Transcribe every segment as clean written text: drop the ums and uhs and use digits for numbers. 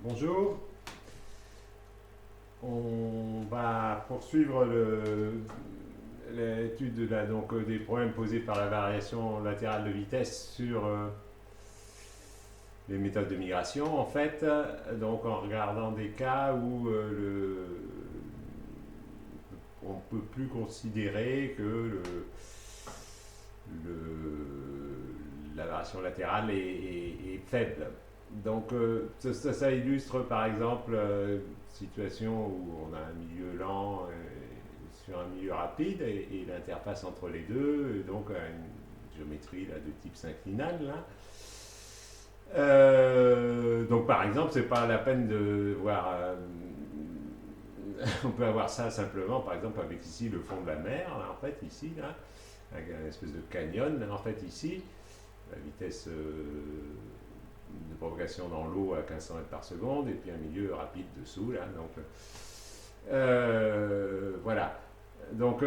Bonjour, on va poursuivre l'étude des problèmes posés par la variation latérale de vitesse sur les méthodes de migration, en fait, donc en regardant des cas où on ne peut plus considérer que la variation latérale est faible. Donc ça illustre par exemple une situation où on a un milieu lent sur un milieu rapide et l'interface entre les deux, et donc une géométrie là, de type synclinal. Là. Donc par exemple, c'est pas la peine de voir. On peut avoir ça simplement, par exemple, avec ici le fond de la mer, là, en fait, ici, là, avec une espèce de canyon, là, en fait, ici, la vitesse de propagation dans l'eau à 1500 mètres par seconde, et puis un milieu rapide dessous, là, donc, voilà. Donc,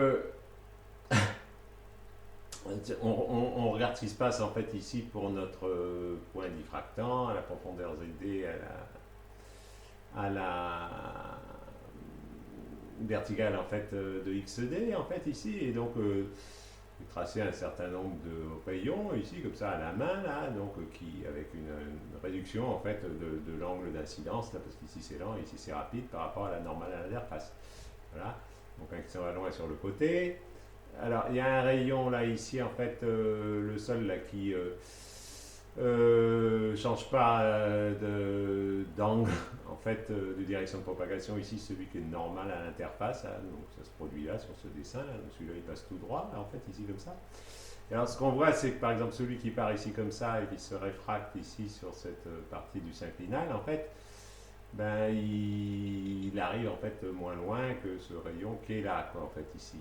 on regarde ce qui se passe, en fait, ici, pour notre point diffractant, à la profondeur ZD, à la verticale en fait de XD en fait ici et donc tracer un certain nombre de rayons ici comme ça à la main là donc qui avec une réduction en fait de l'angle d'incidence là parce qu'ici c'est lent ici c'est rapide par rapport à la normale à l'interface. Voilà, donc un qui s'en va loin sur le côté. Alors il y a un rayon là ici en fait le sol là qui change pas d'angle en fait de direction de propagation ici celui qui est normal à l'interface hein, donc ça se produit là sur ce dessin là, donc celui-là il passe tout droit là, en fait ici comme ça. Et alors ce qu'on voit c'est que par exemple celui qui part ici comme ça et qui se réfracte ici sur cette partie du synclinal en fait ben il arrive en fait moins loin que ce rayon qui est là quoi en fait ici.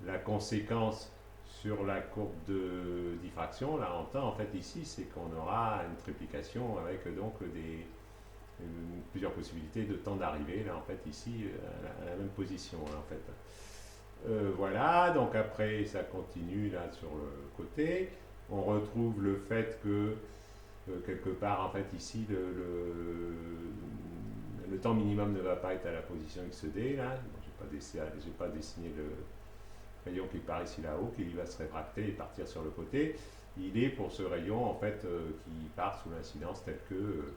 La conséquence sur la courbe de diffraction, là en temps, en fait ici, c'est qu'on aura une triplication avec donc plusieurs possibilités de temps d'arrivée, là en fait ici, à la même position, là, en fait. Voilà, donc après ça continue là sur le côté. On retrouve le fait que quelque part en fait ici le temps minimum ne va pas être à la position XD là. Bon, j'ai pas dessiné le, rayon qui part ici là-haut, qui va se réfracter et partir sur le côté, il est pour ce rayon en fait qui part sous l'incidence telle que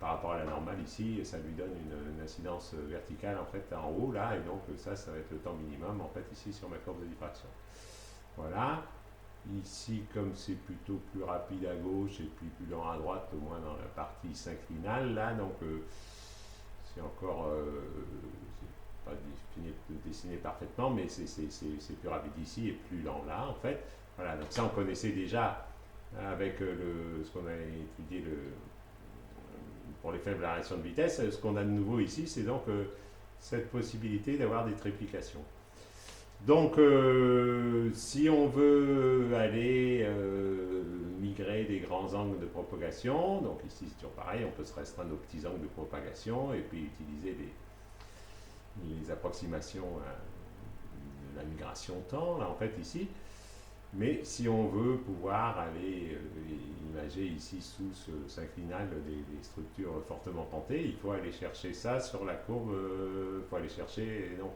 par rapport à la normale ici, ça lui donne une incidence verticale en fait en haut là, et donc ça va être le temps minimum en fait ici sur ma courbe de diffraction. Voilà. Ici, comme c'est plutôt plus rapide à gauche et puis plus lent à droite, au moins dans la partie synclinale, là, donc c'est encore pas dessiné parfaitement, mais c'est plus rapide ici et plus lent là, en fait. Voilà, donc ça, on connaissait déjà avec ce qu'on a étudié pour les faibles variations de vitesse. Ce qu'on a de nouveau ici, c'est donc cette possibilité d'avoir des triplications. Donc, si on veut aller migrer des grands angles de propagation, donc ici c'est toujours pareil, on peut se restreindre aux petits angles de propagation et puis utiliser les approximations de la migration temps, là en fait ici. Mais si on veut pouvoir aller imager ici sous ce synclinal des structures fortement pentées, il faut aller chercher ça sur la courbe, il faut aller chercher donc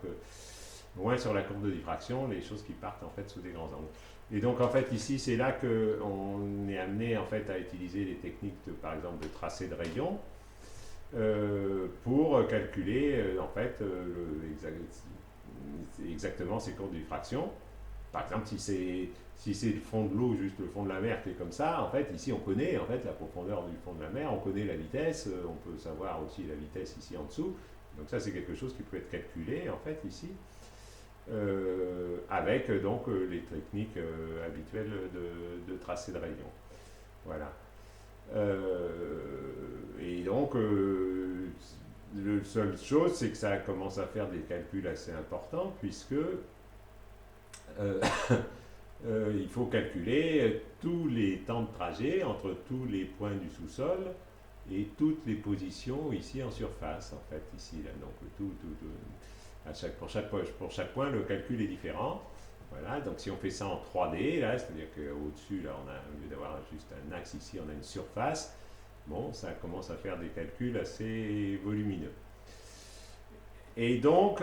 loin sur la courbe de diffraction les choses qui partent en fait sous des grands angles. Et donc en fait ici c'est là qu'on est amené en fait à utiliser les techniques par exemple de tracé de rayons pour calculer en fait exactement ces courbes de diffraction. Par exemple, si c'est le fond de l'eau, juste le fond de la mer qui est comme ça, en fait, ici on connaît en fait la profondeur du fond de la mer, on connaît la vitesse, on peut savoir aussi la vitesse ici en dessous. Donc ça, c'est quelque chose qui peut être calculé en fait ici, avec donc les techniques habituelles de tracé de rayon. Voilà. Et donc, la seule chose, c'est que ça commence à faire des calculs assez importants, puisque il faut calculer tous les temps de trajet entre tous les points du sous-sol et toutes les positions ici en surface, en fait, ici, là. Donc, pour chaque point, le calcul est différent. Voilà, donc si on fait ça en 3D, là, c'est-à-dire qu'au-dessus, là, au lieu d'avoir juste un axe ici, on a une surface. Bon, ça commence à faire des calculs assez volumineux. Et donc,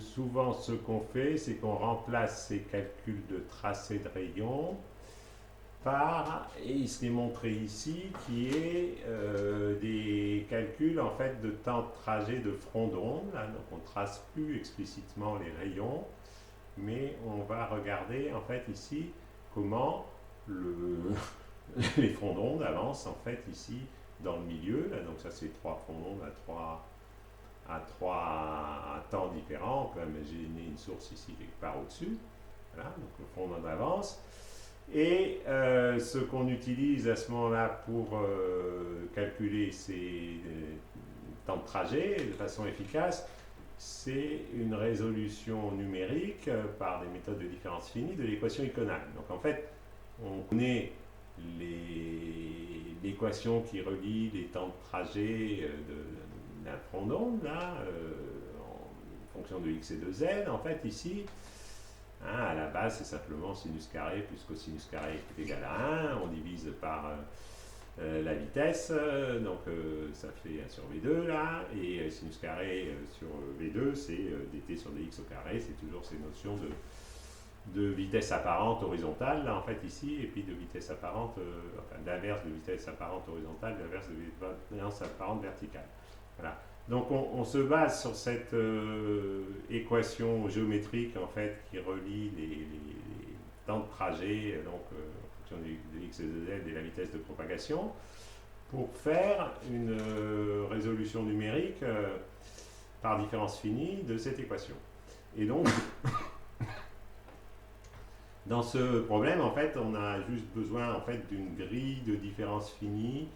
souvent ce qu'on fait, c'est qu'on remplace ces calculs de tracé de rayon par, et il se l'est montré ici, qui est des calculs en fait de temps de trajet de front d'onde. Donc on ne trace plus explicitement les rayons, mais on va regarder en fait ici comment les fronts d'onde avancent en fait ici dans le milieu. Là, donc ça c'est trois fronts d'onde à trois temps différents. On peut imaginer une source ici quelque part au-dessus. Voilà, donc le front d'onde avance. Et ce qu'on utilise à ce moment-là pour calculer ces temps de trajet de façon efficace, c'est une résolution numérique par des méthodes de différence finie de l'équation iconale. Donc en fait, on connaît l'équation qui relie les temps de trajet d'un front d'onde, là, en fonction de x et de z. En fait, ici, à la base, c'est simplement sinus carré plus cosinus carré qui est égal à 1. On divise par la vitesse, donc ça fait 1 sur V2 là, et sinus carré sur V2, c'est dt sur dx au carré. C'est toujours ces notions de vitesse apparente horizontale, là en fait ici, et puis de vitesse apparente, enfin d'inverse de vitesse apparente horizontale, d'inverse de vitesse apparente verticale. Voilà. Donc on se base sur cette équation géométrique en fait qui relie les temps de trajet donc, en fonction de x et de z et la vitesse de propagation pour faire une résolution numérique par différence finie de cette équation. Et donc dans ce problème en fait on a juste besoin en fait d'une grille de différence finie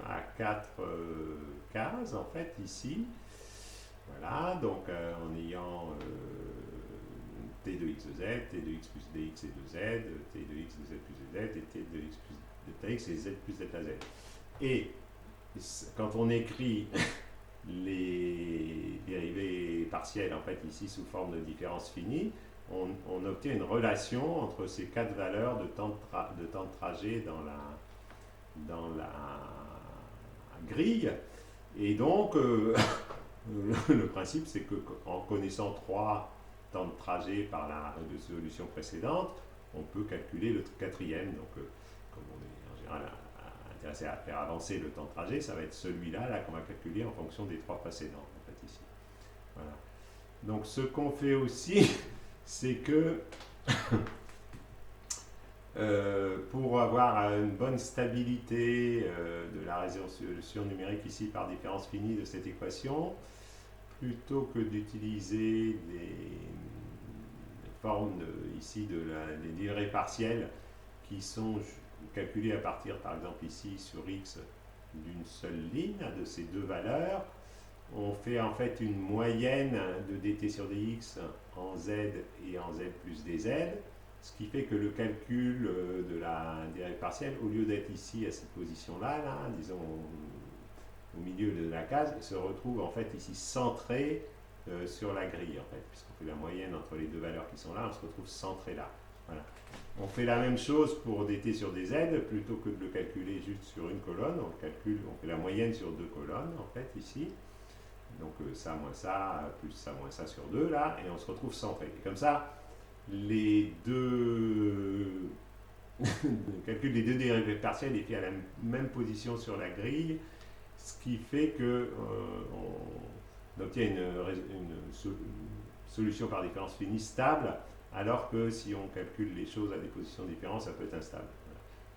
à 4 cases en fait ici. Voilà, donc en ayant t de x de z, t de x plus dx et de z, t de x de z plus de z et t de x plus delta x et z plus delta z. Et quand on écrit les dérivés partiels en fait ici sous forme de différence finie, on obtient une relation entre ces quatre valeurs de temps de trajet dans la grille. Et donc, le principe, c'est qu'en connaissant trois temps de trajet par la résolution précédente, on peut calculer le quatrième. Donc, comme on est en général intéressé à faire avancer le temps de trajet, ça va être celui-là là, qu'on va calculer en fonction des trois précédents, en fait, ici. Voilà. Donc, ce qu'on fait aussi, c'est que pour avoir une bonne stabilité de la résolution numérique ici par différence finie de cette équation, plutôt que d'utiliser les formes ici des dérivés partiels qui sont calculés à partir par exemple ici sur x d'une seule ligne de ces deux valeurs, on fait en fait une moyenne de dt sur dx en z et en z plus dz, ce qui fait que le calcul de la dérivée partielle, au lieu d'être ici à cette position-là, là, disons au milieu de la case, se retrouve en fait ici centré sur la grille, en fait, puisqu'on fait la moyenne entre les deux valeurs qui sont là, on se retrouve centré là. Voilà. On fait la même chose pour dt sur dz, plutôt que de le calculer juste sur une colonne, on fait la moyenne sur deux colonnes, en fait, ici. Donc ça moins ça, plus ça moins ça sur 2, là, et on se retrouve centré. Et comme ça, les deux le calcul des deux dérivés partiels est fait à la même position sur la grille, ce qui fait que on obtient une solution par différence finie stable, alors que si on calcule les choses à des positions différentes, ça peut être instable.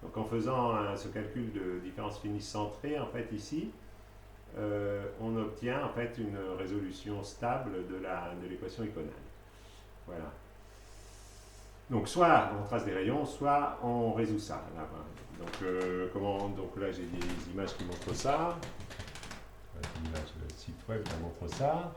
Donc en faisant ce calcul de différence finie centrée, en fait ici, on obtient en fait une résolution stable de l'équation iconale. Voilà. Donc soit on trace des rayons, soit on résout ça. Là, donc là j'ai des images qui montrent ça. L'image de site web qui montre ça.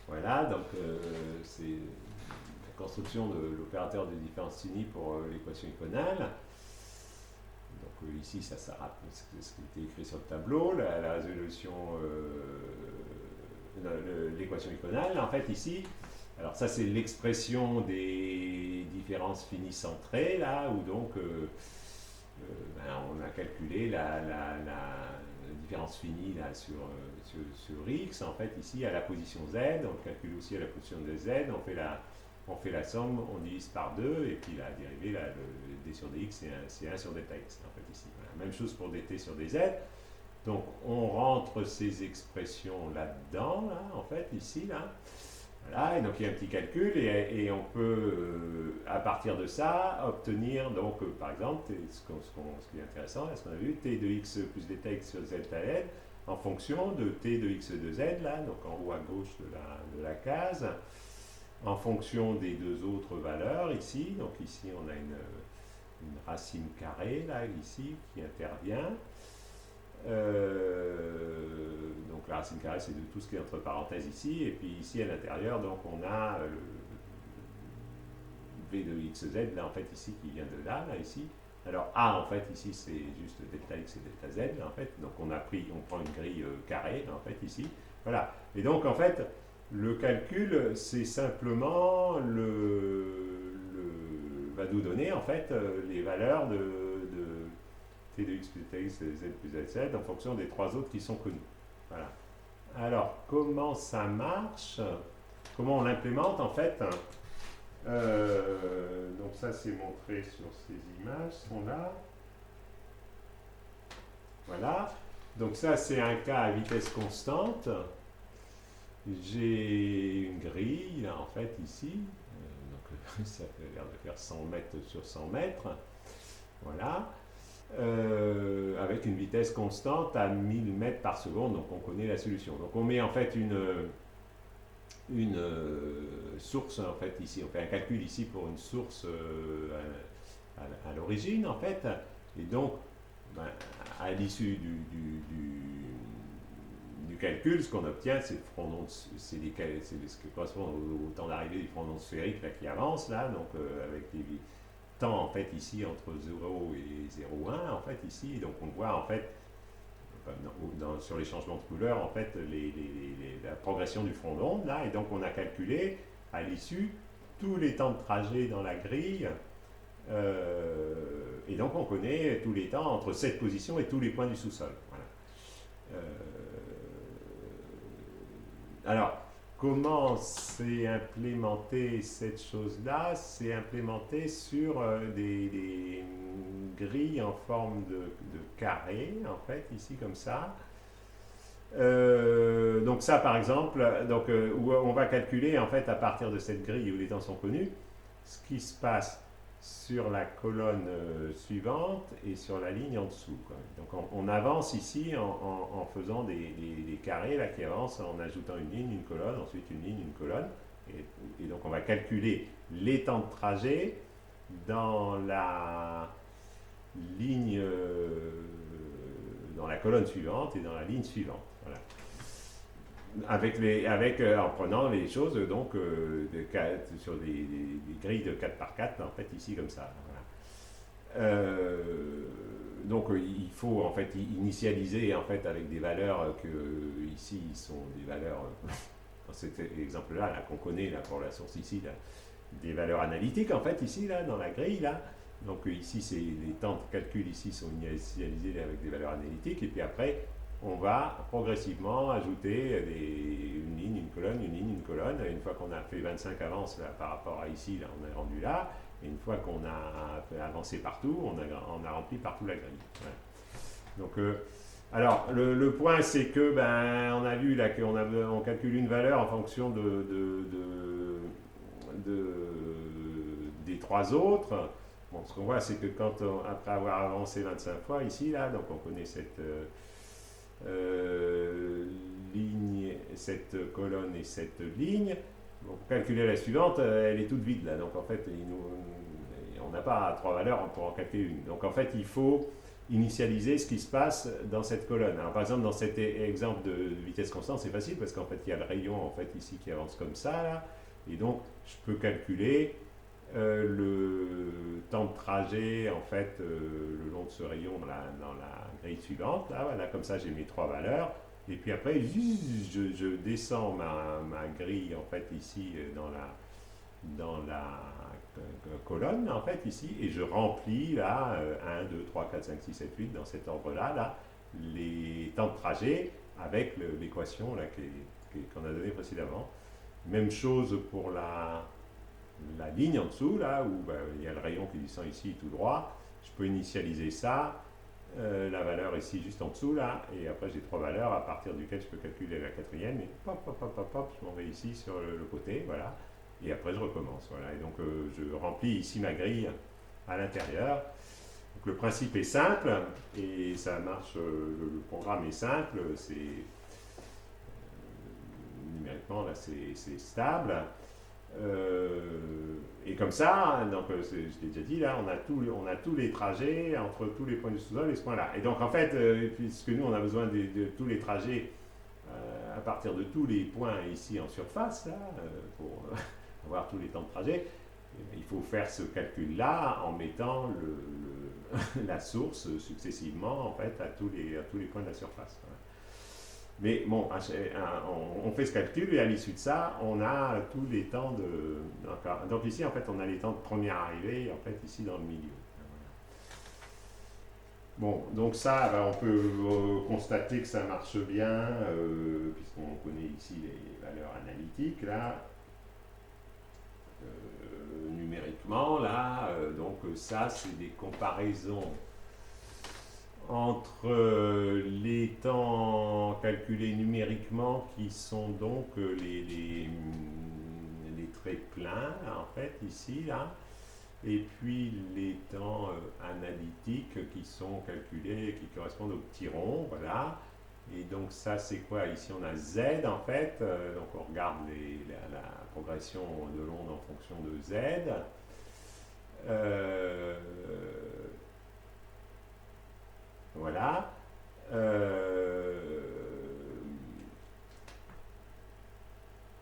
Voilà, donc c'est la construction de l'opérateur de différence finie pour l'équation iconale. Donc ici, ça s'arrête, ce qui était écrit sur le tableau, la résolution, l'équation iconale. En fait, ici, alors ça, c'est l'expression des différences finies centrées, là, où donc on a calculé la différence finie là, sur x. En fait, ici, à la position z, on le calcule aussi à la position de z, on fait la somme, on divise par 2, et puis la dérivée, là, le d sur dx, c'est 1 sur delta x, en fait, ici. Voilà. Même chose pour dt sur dz. Donc, on rentre ces expressions là-dedans, là, en fait, ici, là. Voilà, et donc il y a un petit calcul, et on peut, à partir de ça, obtenir, donc, par exemple, ce qui est intéressant, là, ce qu'on a vu, t de x plus delta x sur delta z, en fonction de t de x de z, là, donc en haut à gauche de la case, en fonction des deux autres valeurs ici. Donc ici, on a une racine carrée, là, ici, qui intervient. Donc la racine carrée, c'est de tout ce qui est entre parenthèses ici. Et puis ici, à l'intérieur, donc on a le v de xz, là, en fait, ici, qui vient de là, ici. Alors A, en fait, ici, c'est juste delta x et delta z, là, en fait. Donc on prend une grille carrée, là, en fait, ici. Voilà. Et donc, en fait, le calcul, c'est simplement va nous donner en fait les valeurs de t de x plus delta x et z plus z en fonction des trois autres qui sont connus. Voilà. Alors, comment ça marche? Comment on l'implémente en fait? Donc ça, c'est montré sur ces images, sont là. Voilà. Donc ça, c'est un cas à vitesse constante. J'ai une grille, là, en fait, ici. Donc, ça a l'air de faire 100 mètres sur 100 mètres. Voilà. Avec une vitesse constante à 1000 mètres par seconde. Donc, on connaît la solution. Donc, on met en fait une source, en fait, ici. On fait un calcul ici pour une source à l'origine, en fait. Et donc, à l'issue du calcul, ce qu'on obtient, c'est ce qui correspond au temps d'arrivée du front d'onde sphérique là, qui avance, là, donc avec des temps, en fait, ici, entre 0 et 0,1, en fait, ici, donc on voit, en fait, sur les changements de couleur, en fait, la progression du front d'onde, là, et donc on a calculé, à l'issue, tous les temps de trajet dans la grille, et donc on connaît tous les temps entre cette position et tous les points du sous-sol. Voilà. Alors, comment c'est implémenté cette chose-là? C'est implémenté sur des grilles en forme de carré, en fait, ici comme ça. Donc ça, par exemple, où on va calculer, en fait, à partir de cette grille où les temps sont connus, ce qui se passe sur la colonne suivante et sur la ligne en dessous, quoi. Donc on avance ici en faisant des carrés là, qui avancent, en ajoutant une ligne, une colonne, ensuite une ligne, une colonne. Et donc on va calculer les temps de trajet dans la ligne, dans la colonne suivante et dans la ligne suivante. Voilà. En prenant les choses donc, sur des grilles de 4 par 4, en fait, ici, comme ça. Voilà. Donc, il faut, en fait, initialiser, en fait, avec des valeurs que, ici, sont des valeurs, dans cet exemple-là, là, qu'on connaît, là, pour la source ici, là, des valeurs analytiques, en fait, ici, là, dans la grille, là. Donc, ici, les temps de calcul, ici, sont initialisés avec des valeurs analytiques, et puis après, on va progressivement ajouter une ligne, une colonne, une ligne, une colonne. Une fois qu'on a fait 25 avances là, par rapport à ici, là, on est rendu là. Et une fois qu'on a avancé partout, on a rempli partout la grille. Voilà. Donc, alors, le point, c'est que, on a vu là qu'on calcule une valeur en fonction des trois autres. Bon, ce qu'on voit, c'est que après avoir avancé 25 fois ici, là, donc on connaît cette ligne, cette colonne et cette ligne. Donc, pour calculer la suivante, elle est toute vide là. Donc en fait, on n'a pas trois valeurs pour en calculer une. Donc en fait, il faut initialiser ce qui se passe dans cette colonne. Alors par exemple, dans cet exemple de vitesse constante, c'est facile parce qu'en fait, il y a le rayon en fait ici qui avance comme ça là. Et donc, je peux calculer le temps de trajet en fait le long de ce rayon dans la grille suivante. Là, voilà, comme ça j'ai mes trois valeurs. Et puis après, je descends ma grille en fait ici dans la colonne en fait ici et je remplis là 1, 2, 3, 4, 5, 6, 7, 8 dans cet ordre-là, là, les temps de trajet avec l'équation là qu'on a donnée précédemment. Même chose pour la ligne en dessous, là, où ben, il y a le rayon qui descend ici tout droit. Je peux initialiser ça, la valeur ici juste en dessous, là, et après j'ai trois valeurs à partir duquel je peux calculer la quatrième, et hop, hop, hop, hop, hop, je m'en vais ici sur le côté, voilà, et après je recommence, voilà. Et donc je remplis ici ma grille à l'intérieur. Donc le principe est simple, et ça marche, le programme est simple, c'est numériquement, là, c'est stable. Et comme ça, donc, je l'ai déjà dit, là, on a tous les trajets entre tous les points du sous-sol et ce point-là. Et donc, en fait, puisque nous, on a besoin de tous les trajets à partir de tous les points ici en surface, là, pour avoir tous les temps de trajet, il faut faire ce calcul-là en mettant la source successivement, en fait, à tous les points de la surface. Voilà. Mais bon, on fait ce calcul et à l'issue de ça, on a tous les temps de. Donc ici, en fait, on a les temps de première arrivée, en fait, ici dans le milieu. Bon, donc ça, ben, on peut constater que ça marche bien, puisqu'on connaît ici les valeurs analytiques, là, numériquement, là. Donc ça, c'est des comparaisons entre les temps calculés numériquement qui sont donc les traits pleins en fait ici là et puis les temps analytiques qui sont calculés qui correspondent aux petits ronds, voilà. Et donc ça c'est quoi ici? On a Z en fait, donc on regarde la progression de l'onde en fonction de Z. Voilà.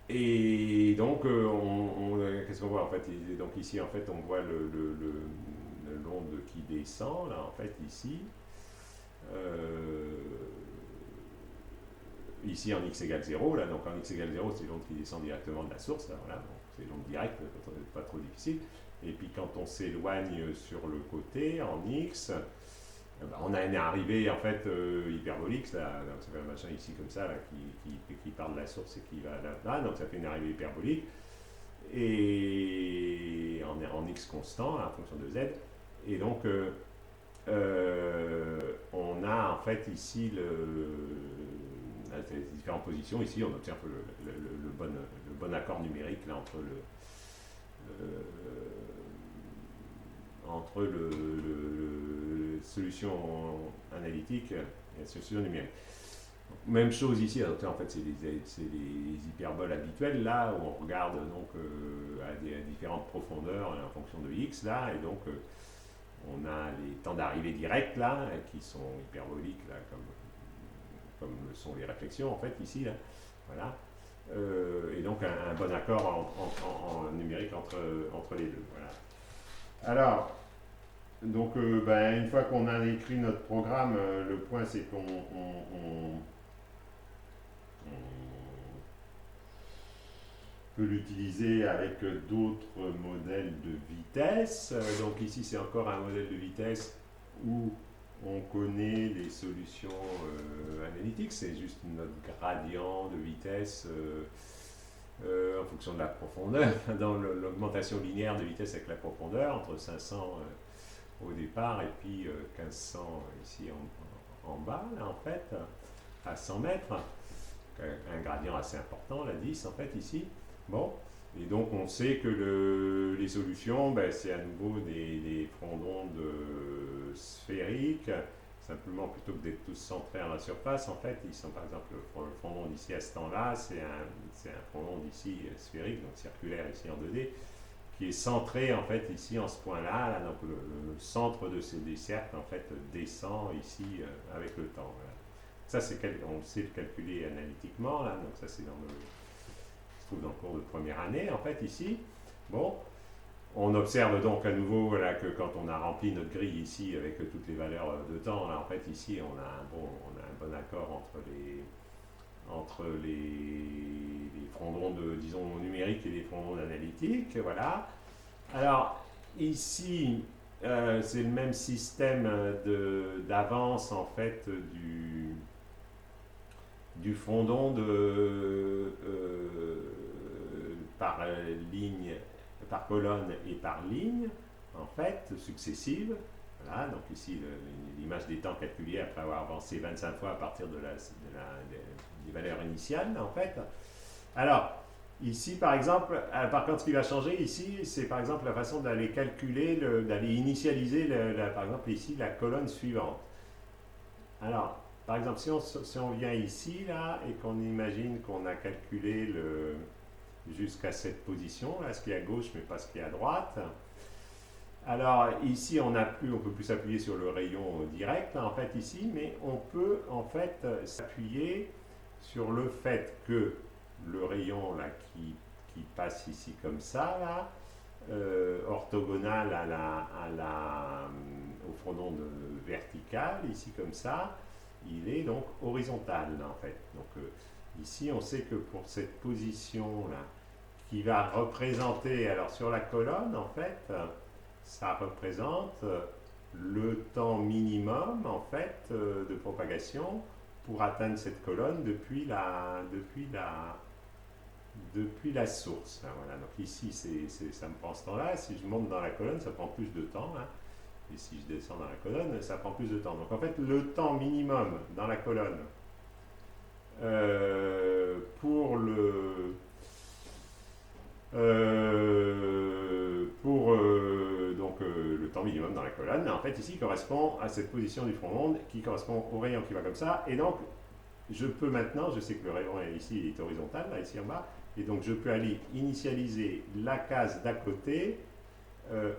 Et donc, qu'est-ce qu'on voit en fait? Donc ici, en fait, on voit l'onde qui descend, là, en fait, ici. Ici, en x égale 0, là, donc en x égale 0, c'est l'onde qui descend directement de la source, là, voilà, donc c'est l'onde directe, pas trop difficile. Et puis quand on s'éloigne sur le côté, en x, on a une arrivée en fait hyperbolique, là, donc ça fait un machin ici comme ça là, qui part de la source et qui va là, donc ça fait une arrivée hyperbolique et en x constant en fonction de z. Et donc on a en fait ici les différentes positions. Ici on obtient le bon accord numérique là, entre le solution analytique et la solution numérique. Même chose ici, en fait c'est les hyperboles habituelles là où on regarde donc à différentes profondeurs en fonction de x là, et donc on a les temps d'arrivée directs là qui sont hyperboliques là comme le sont les réflexions en fait ici là, voilà. Et donc un bon accord en numérique entre les deux, voilà. Alors, donc, une fois qu'on a écrit notre programme, le point c'est qu'on peut l'utiliser avec d'autres modèles de vitesse. Donc ici c'est encore un modèle de vitesse où on connaît les solutions analytiques, c'est juste notre gradient de vitesse en fonction de la profondeur, dans l'augmentation linéaire de vitesse avec la profondeur, entre 500 au départ et puis 1500 ici en bas, là, en fait, à 100 mètres. Un gradient assez important, la 10 en fait ici. Bon, et donc on sait que les solutions, c'est à nouveau des fronts d'onde sphériques. Simplement, plutôt que d'être tous centrés à la surface, en fait, ils sont par exemple le front d'onde ici à ce temps-là, c'est un front d'onde ici sphérique, donc circulaire ici en 2D, qui est centré en fait ici en ce point-là, là, donc le centre de ces cercles en fait descend ici avec le temps. Voilà. Ça, on sait le calculer analytiquement, là, donc ça c'est se trouve dans le cours de première année en fait ici. Bon, On observe donc à nouveau là, que quand on a rempli notre grille ici avec toutes les valeurs de temps, là, en fait ici on a un bon accord entre les frondons disons, numériques et les frondons analytiques. Voilà. Alors ici, c'est le même système d'avance en fait du frondon par ligne, par colonne et par ligne, en fait, successive. Voilà, donc ici l'image des temps calculés après avoir avancé 25 fois à partir des valeurs initiales, en fait. Alors, ici, par exemple, par contre, ce qui va changer ici, c'est par exemple la façon d'aller calculer, d'aller initialiser, par exemple, ici, la colonne suivante. Alors, par exemple, si on vient ici, là, et qu'on imagine qu'on a calculé jusqu'à cette position, là, ce qui est à gauche, mais pas ce qui est à droite. Alors, ici, on peut plus s'appuyer sur le rayon direct, là, en fait, ici, mais on peut, en fait, s'appuyer sur le fait que le rayon, là, qui passe ici comme ça, là, orthogonal au frondon vertical, ici comme ça, il est donc horizontal en fait. Donc ici on sait que pour cette position là, qui va représenter, alors sur la colonne en fait, ça représente le temps minimum en fait de propagation pour atteindre cette colonne depuis la source. Voilà. Donc ici, ça me prend ce temps-là. Si je monte dans la colonne, ça prend plus de temps. Hein. Et si je descends dans la colonne, ça prend plus de temps. Donc en fait, le temps minimum dans la colonne le temps minimum dans la colonne, en fait, ici correspond à cette position du front monde qui correspond au rayon qui va comme ça. Et donc, je peux maintenant, je sais que le rayon ici est horizontal, là, ici en bas, et donc je peux aller initialiser la case d'à côté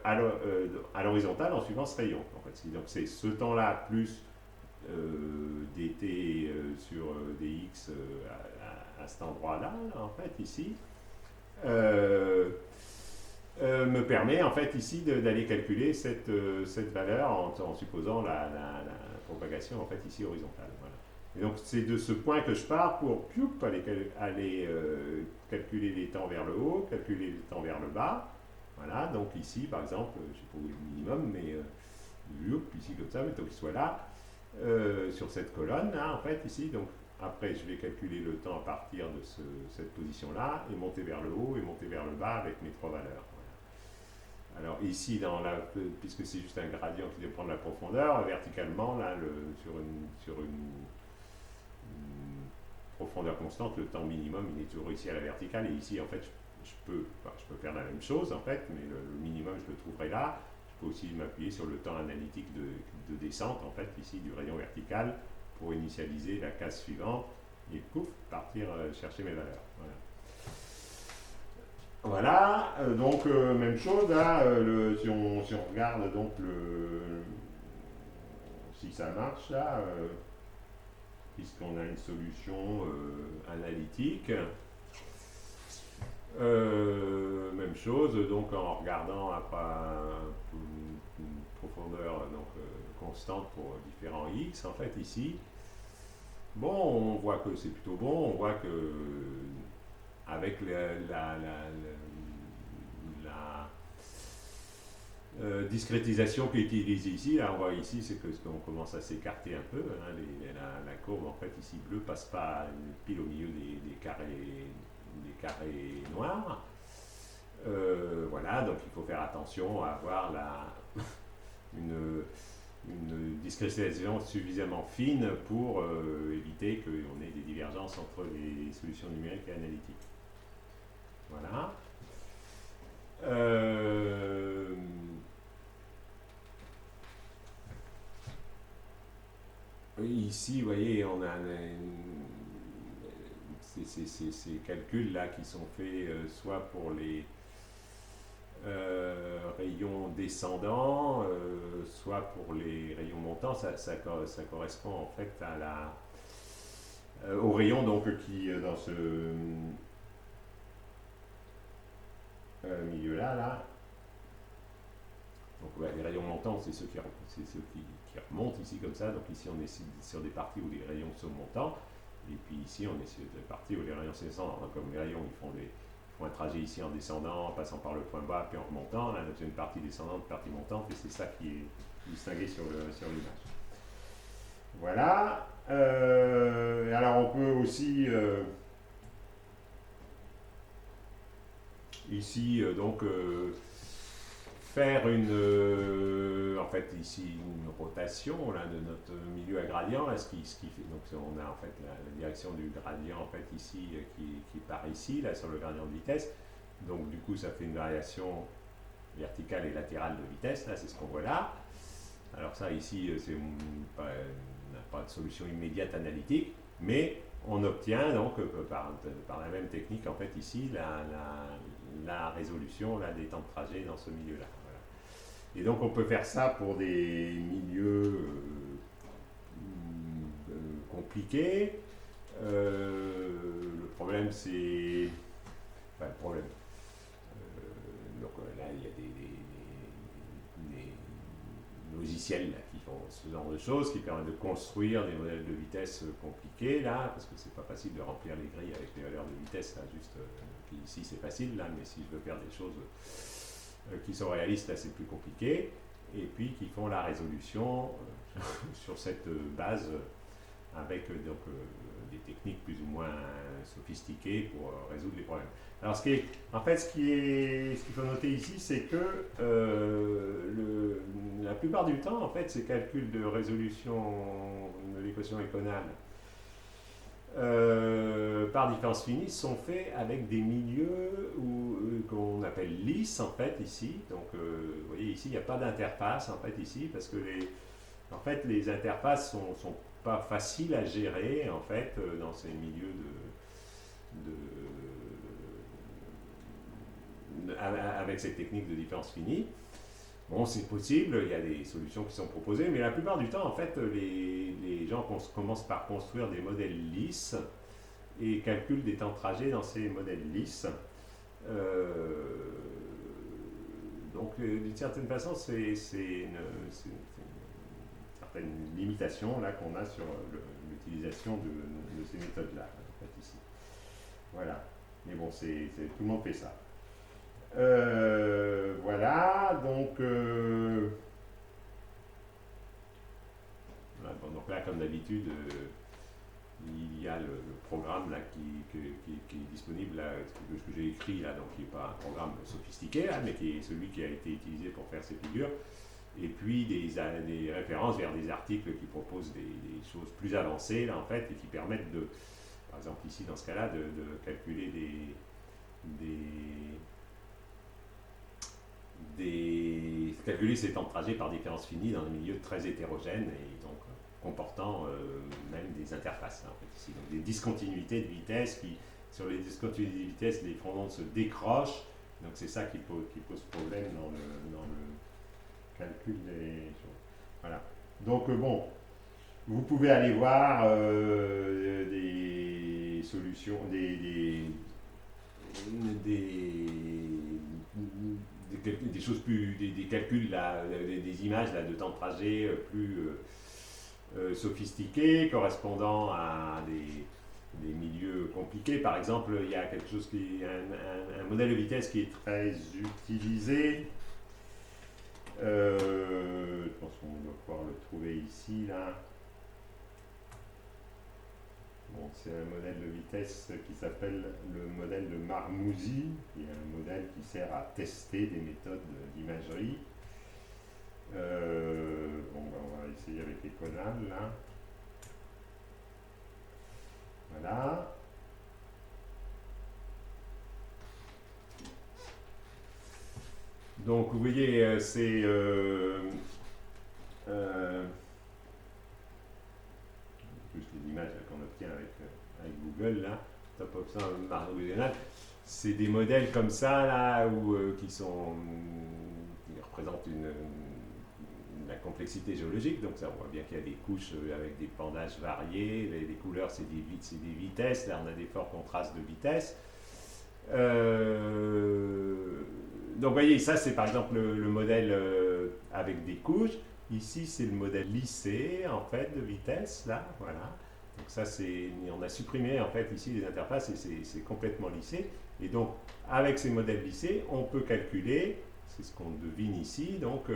à l'horizontale en suivant ce rayon. En fait. Donc c'est ce temps-là plus dt sur dx à cet endroit-là, en fait, ici, me permet en fait ici d'aller calculer cette valeur en supposant la propagation en fait ici horizontale. Voilà. Et donc c'est de ce point que je pars pour aller calculer les temps vers le haut, calculer les temps vers le bas. Voilà, donc ici par exemple, je ne sais pas où est le minimum, mais ici comme ça, mettons qu'il soit là, sur cette colonne, là, en fait, ici, donc après je vais calculer le temps à partir de cette position-là, et monter vers le haut et monter vers le bas avec mes trois valeurs. Voilà. Alors ici, puisque c'est juste un gradient qui dépend de la profondeur, verticalement, là, sur une profondeur constante, le temps minimum, il est toujours ici à la verticale, et ici, en fait, je peux faire la même chose, en fait, mais le minimum, je le trouverai là. Je peux aussi m'appuyer sur le temps analytique de descente, en fait, ici, du rayon vertical, pour initialiser la case suivante, et pouf, partir chercher mes valeurs. Voilà, donc même chose, là, si on regarde donc si ça marche, là, puisqu'on a une solution analytique, même chose, donc en regardant une profondeur constante pour différents x, en fait ici, bon, on voit que c'est plutôt bon, on voit que avec la discrétisation qui est utilisée ici, là, on voit ici, c'est que qu'on commence à s'écarter un peu, hein, la courbe en fait ici bleue passe pas pile au milieu des carrés noirs. Voilà, donc il faut faire attention à avoir une discrétisation suffisamment fine pour éviter qu'on ait des divergences entre les solutions numériques et analytiques. Voilà. Ici, vous voyez, on a ces calculs-là qui sont faits soit pour les rayons descendants, soit pour les rayons montants. Ça correspond en fait au rayon donc, qui, dans ce milieu-là, Donc les rayons montants, c'est ceux, qui remontent ici comme ça. Donc ici, on est sur des parties où les rayons sont montants. Et puis ici, on est sur des parties où les rayons sont descendants. Donc, comme les rayons, ils font un trajet ici en descendant, en passant par le point bas, puis en remontant. Là, c'est une partie descendante, une partie montante. Et c'est ça qui est distingué sur l'image. Voilà. Alors, on peut aussi... ici, faire en fait ici une rotation là, de notre milieu à gradient, là, ce qui fait, donc on a en fait la direction du gradient en fait ici qui part ici, là sur le gradient de vitesse, donc du coup ça fait une variation verticale et latérale de vitesse, là c'est ce qu'on voit là. Alors ça ici, on n'a pas de solution immédiate analytique, mais on obtient donc par la même technique en fait ici la résolution là, des temps de trajet dans ce milieu-là. Voilà. Et donc on peut faire ça pour des milieux compliqués. Le problème c'est... Enfin, le problème. Donc là il y a des logiciels là, qui font ce genre de choses, qui permettent de construire des modèles de vitesse compliqués là, parce que c'est pas facile de remplir les grilles avec les valeurs de vitesse là, juste ici c'est facile là, mais si je veux faire des choses qui sont réalistes là c'est plus compliqué, et puis qui font la résolution sur cette base avec des techniques plus ou moins sophistiquées pour résoudre les problèmes. Alors en fait, ce qu'il faut noter ici, c'est que la plupart du temps, en fait, ces calculs de résolution de l'équation éconale par différence finie sont faits avec des milieux qu'on appelle lisses, en fait, ici. Donc, vous voyez, ici, il n'y a pas d'interface, en fait, ici, parce que les interfaces sont pas faciles à gérer, en fait, dans ces milieux avec cette technique de différence finie. Bon, c'est possible, il y a des solutions qui sont proposées, mais la plupart du temps, en fait, les gens commencent par construire des modèles lisses et calculent des temps de trajet dans ces modèles lisses. Donc, d'une certaine façon, c'est une certaine limitation là qu'on a sur l'utilisation de ces méthodes-là, en fait, ici. Voilà. Mais bon, tout le monde fait ça. Voilà, donc donc là, comme d'habitude, il y a le programme là, qui est disponible, là, ce que j'ai écrit, là, donc qui n'est pas un programme sophistiqué, là, mais qui est celui qui a été utilisé pour faire ces figures, et puis des références vers des articles qui proposent des choses plus avancées, là, en fait, et qui permettent par exemple ici, dans ce cas-là, de calculer calculer ces temps de trajet par différence finie dans un milieu très hétérogène et donc comportant même des interfaces là, en fait, ici. Donc des discontinuités de vitesse sur les discontinuités de vitesse, les fronts se décrochent. Donc c'est ça qui pose problème dans le calcul des choses. Voilà. Donc bon, vous pouvez aller voir des solutions, des choses plus, des calculs, là, des images là, de temps de trajet plus sophistiqués, correspondant à des milieux compliqués. Par exemple, il y a quelque chose un modèle de vitesse qui est très utilisé. Je pense qu'on va pouvoir le trouver ici, là. Bon, c'est un modèle de vitesse qui s'appelle le modèle de Marmouzy, qui est un modèle qui sert à tester des méthodes d'imagerie. Bon, ben on va essayer avec Econal, là. Voilà. Donc, vous voyez, c'est... plus les images qu'on obtient avec Google, là, Top Option Marmouzy, c'est des modèles comme ça, là, qui représentent la complexité géologique. Donc, ça, on voit bien qu'il y a des couches avec des bandages variés. Les couleurs, c'est des vitesses. Là, on a des forts contrastes de vitesse. donc vous voyez, ça c'est par exemple le modèle avec des couches. Ici c'est le modèle lissé en fait de vitesse, là, voilà. Donc ça c'est, on a supprimé en fait ici les interfaces et c'est complètement lissé. Et donc avec ces modèles lissés, on peut calculer, c'est ce qu'on devine ici, donc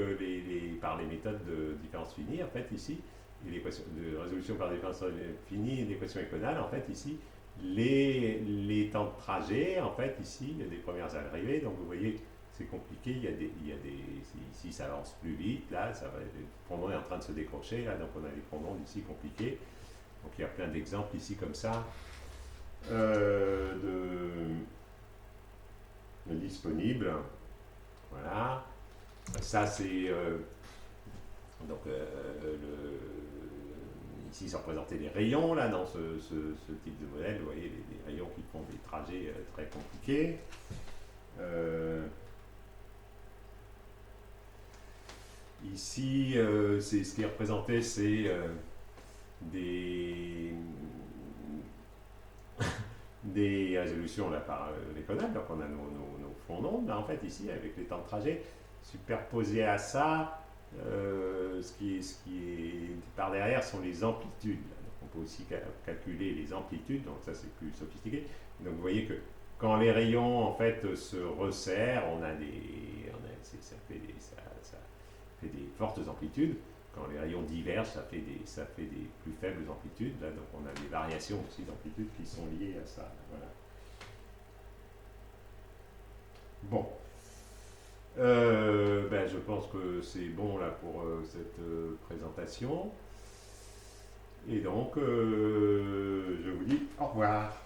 par les méthodes de différence finie en fait ici, et l'équation de résolution par différence finie et l'équation éconale en fait ici, les temps de trajet, en fait, ici, il y a des premières arrivées, donc vous voyez, c'est compliqué, ici ça avance plus vite, là, le pendant est en train de se décrocher, là, donc on a des pendants ici compliqués, donc il y a plein d'exemples ici comme ça, de disponibles, voilà, ça c'est, ici, ça représentait les rayons, là, dans ce type de modèle. Vous voyez, les rayons qui font des trajets très compliqués. Ici, c'est ce qui est représenté, c'est des, des résolutions là, par l'éconal. Donc, on a nos fonds d'onde, là, en fait, ici, avec les temps de trajet. Superposés à ça, ce qui est par derrière sont les amplitudes. Donc on peut aussi calculer les amplitudes, donc ça c'est plus sophistiqué. Donc vous voyez que quand les rayons en fait se resserrent, ça fait des fortes amplitudes. Quand les rayons divergent, ça fait des plus faibles amplitudes. Là, donc on a des variations aussi d'amplitude qui sont liées à ça. Voilà. Bon. Je pense que c'est bon là pour cette présentation. Et donc, je vous dis au revoir.